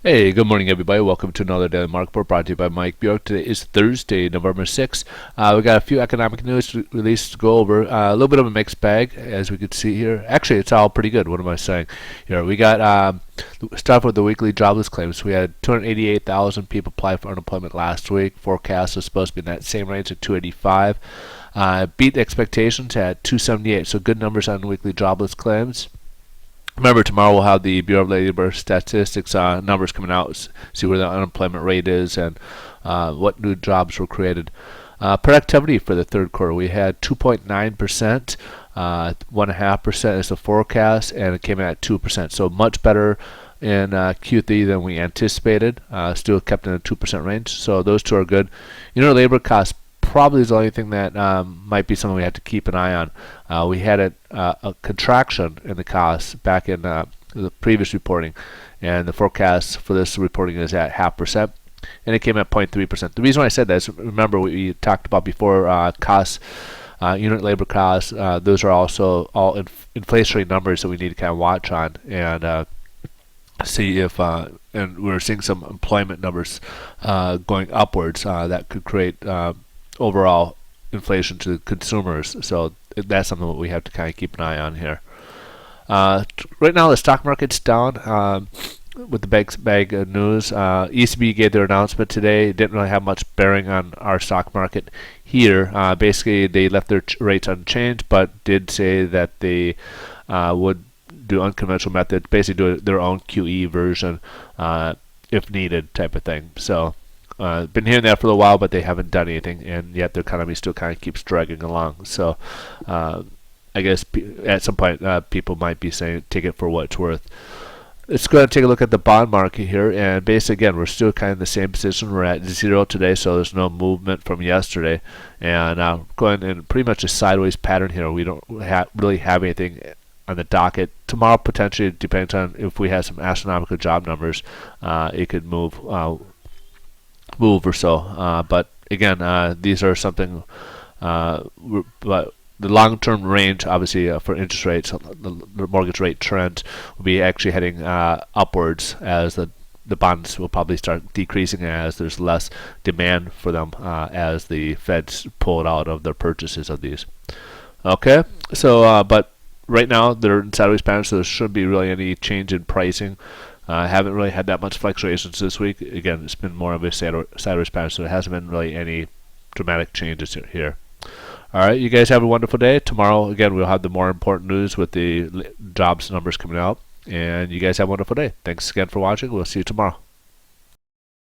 Hey, good morning, everybody. Welcome to another Daily Market Report brought to you by Mike Bjork. Today is Thursday, November 6th. We got a few economic news releases to go over. A little bit of a mixed bag, as we can see here. Actually, it's all pretty good. What am I saying? Here, we got, start with the weekly jobless claims. We had 288,000 people apply for unemployment last week. Forecast was supposed to be in that same range at 285. Beat expectations at 278, so good numbers on weekly jobless claims. Remember, tomorrow we'll have the Bureau of Labor Statistics numbers coming out, see where the unemployment rate is and what new jobs were created. Productivity for the third quarter, we had 2.9%, 1.5% is the forecast, and it came in at 2%. So much better in Q3 than we anticipated. Still kept in a 2% range. So those two are good. Labor costs probably is the only thing that might be something we have to keep an eye on. We had a contraction in the costs back in the previous reporting, and the forecast for this reporting is at 0.5%, and it came at 0.3%. The reason why I said that is, remember, we talked about before, costs, unit labor costs, those are also all inflationary numbers that we need to kind of watch on and see if and we're seeing some employment numbers going upwards that could create overall inflation to consumers. So that's something that we have to kind of keep an eye on here. Right now, the stock market's down with the bag of news. ECB gave their announcement today. It didn't really have much bearing on our stock market here. Basically, they left their rates unchanged, but did say that they would do unconventional methods, basically do their own QE version if needed, type of thing. So been hearing that for a while, but they haven't done anything, and yet their economy still kind of keeps dragging along. So I guess at some point people might be saying take it for what it's worth. Let's go ahead and take a look at the bond market here, and basically again we're still kind of in the same position. We're at zero today, so there's no movement from yesterday, and going in pretty much a sideways pattern here. We don't really have anything on the docket. Tomorrow potentially, depends on if we have some astronomical job numbers, it could move or so. But again, these are something. But the long-term range, obviously, for interest rates, the mortgage rate trend will be actually heading upwards as the bonds will probably start decreasing as there's less demand for them as the Feds pull it out of their purchases of these. Okay, so but right now they're in sideways pattern, so there shouldn't be really any change in pricing. Haven't really had that much fluctuations this week. Again, it's been more of a sideways pattern, so there hasn't been really any dramatic changes here. All right, you guys have a wonderful day. Tomorrow, again, we'll have the more important news with the jobs numbers coming out. And you guys have a wonderful day. Thanks again for watching. We'll see you tomorrow.